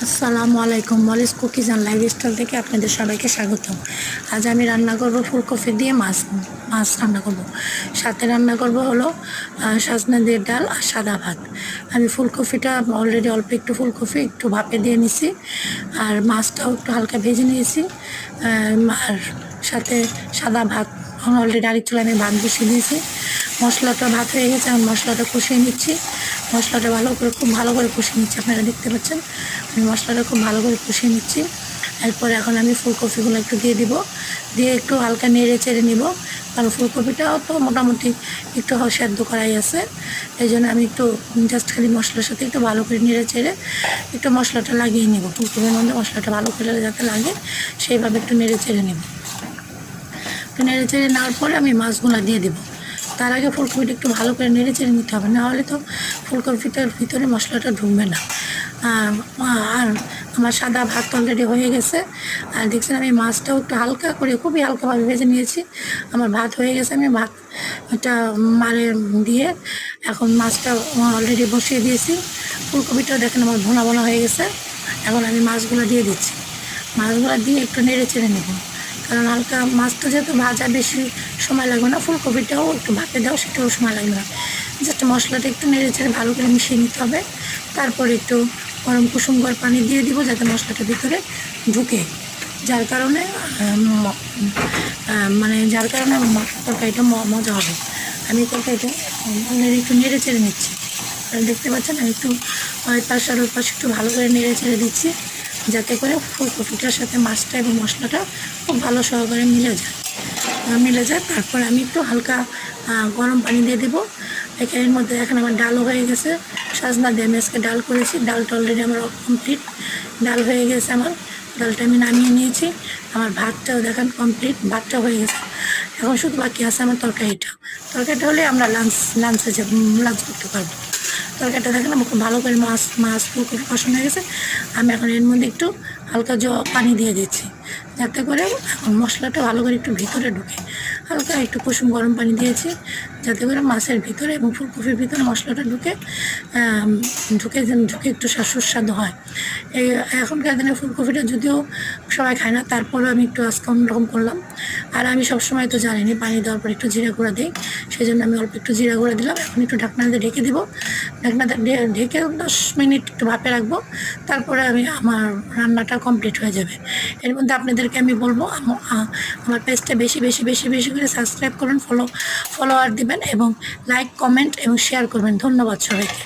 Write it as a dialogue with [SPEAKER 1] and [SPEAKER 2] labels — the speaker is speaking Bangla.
[SPEAKER 1] আসসালামু আলাইকুম। মলিস কুকিজ অ্যান্ড লাইফস্টাইল থেকে আপনাদের সবাইকে স্বাগতম। আজ আমি রান্না করব ফুলকপি দিয়ে মাছ মাছ রান্না করব। সাথে রান্না করব হলো সজনে দিয়ে ডাল আর সাদা ভাত। আমি ফুলকপিটা অলরেডি অল্প একটু ফুলকপি একটু ভাপে দিয়ে নিছি, আর মাছটাও একটু হালকা ভেজে নিয়েছি। আর সাথে সাদা ভাত অলরেডি আরেক চুলায় আমি ভাত বসিয়ে দিয়েছি। মশলাটা ভাত হয়ে গেছে, আমি মশলাটা কষিয়ে নিচ্ছি। মশলাটা খুব ভালো করে কষিয়ে নিচ্ছি। আপনারা দেখতে পাচ্ছেন আমি মশলাটা খুব ভালো করে কষিয়ে নিচ্ছি। এরপরে এখন আমি ফুলকপিগুলো একটু দিয়ে দিব, দিয়ে একটু হালকা নেড়ে চেড়ে নিব, কারণ ফুলকপিটাও তো মোটামুটি একটু সেদ্ধ করাই আছে। এই জন্য আমি একটু জাস্ট খালি মশলার সাথে একটু ভালো করে নেড়ে চেড়ে একটু মশলাটা লাগিয়ে নেব। ফুলকপির মধ্যে মশলাটা ভালো করে যাতে লাগে সেইভাবে একটু নেড়ে চেড়ে নেব। একটু নেড়ে চেড়ে নেওয়ার পরে আমি মাছগুলো দিয়ে দেবো। তার আগে ফুলকপিটা একটু ভালো করে নেড়ে চেড়ে নিতে হবে, নাহলে তো ফুলকপিটার ভিতরে মশলাটা ঢুকবে না। আর আমার সাদা ভাত অলরেডি হয়ে গেছে, আর দেখছেন আমি মাছটাও একটু হালকা করে খুবই হালকাভাবে ভেজে নিয়েছি। আমার ভাত হয়ে গেছে, আমি ভাতটা মারে দিয়ে এখন মাছটা অলরেডি বসিয়ে দিয়েছি। ফুলকপিটাও দেখেন আমার ভোনা ভোনা হয়ে গেছে। এখন আমি মাছগুলো দিয়ে দিচ্ছি। মাছগুলো দিয়ে একটু নেড়ে চেড়ে নেব, কারণ হালকা মাছটা যেহেতু ভাজা বেশি সময় লাগবে না, ফুলকপিটাও একটু ভাপে দাও সেটাও সময় লাগবে না। জাস্ট মশলাটা একটু নেড়ে চেড়ে ভালো করে মিশিয়ে নিতে হবে। তারপরে একটু কুসুম গরম পানি দিয়ে দিব যাতে মশলাটা ভিতরে ঢুকে, যার কারণে তরকারিটা মজা হবে। আমি তরকারিটা একটু নেড়ে চেড়ে নিচ্ছি। দেখতে পাচ্ছেন আমি একটু ওই পাশ আর ওই পাশে একটু ভালো করে নেড়ে চেড়ে দিচ্ছি, যাতে করে ফুলকপিটার সাথে মাছটা এবং মশলাটা খুব ভালো সহকারে মিলে যায়। তারপর আমি একটু হালকা গরম পানি দিয়ে দেবো। এর মধ্যে এখন আমার ডালও হয়ে গেছে, সজনা দিয়ে আমি আজকে ডাল করেছি। ডালটা অলরেডি আমার কমপ্লিট, ডাল হয়ে গেছে আমার। ডালটা আমি নামিয়ে নিয়েছি। আমার ভাতটাও দেখেন কমপ্লিট, ভাতটা হয়ে গেছে। এখন শুধু বাকি আছে আমার তরকারিটা হলে আমরা লাঞ্চ করতে পারবো। তরকারিটা দেখেন আমার খুব ভালো করে মাছ ফুলকপি কষানো হয়ে গেছে। আমি এখন এর মধ্যে একটু হালকা পানি দিয়ে দিচ্ছি, যাতে করে এখন মশলাটা ভালো করে একটু ভিতরে ঢুকে। হালকা একটু কুসুম গরম পানি দিয়েছি, যাতে করে মাছের ভিতরে এবং ফুলকপির ভিতরে মশলাটা ঢুকে একটু সুস্বাদু হয়। এখনকার দিনে ফুলকপিটা যদিও সবাই খায় না, তারপরেও আমি একটু আজকে অন্যরকম করলাম। আর আমি সবসময় তো জানিনি পানি দেওয়ার পর একটু জিরা গুঁড়া দিই, সেই জন্য আমি অল্প একটু জিরা গুঁড়া দিলাম। এখন একটু ঢাকনা দিয়ে ঢেকে দেবো। ঢাকনাতে ঢেকে 10 মিনিট একটু ভাপে রাখবো। তারপরে আমার রান্নাটা কমপ্লিট হয়ে যাবে। এর মধ্যে আপনাদেরকে আমি বলবো আমার পেজটা বেশি বেশি বেশি বেশি করে সাবস্ক্রাইব করুন, ফলোয়ার দিবেন এবং লাইক, কমেন্ট এবং শেয়ার করবেন। ধন্যবাদ সবাইকে।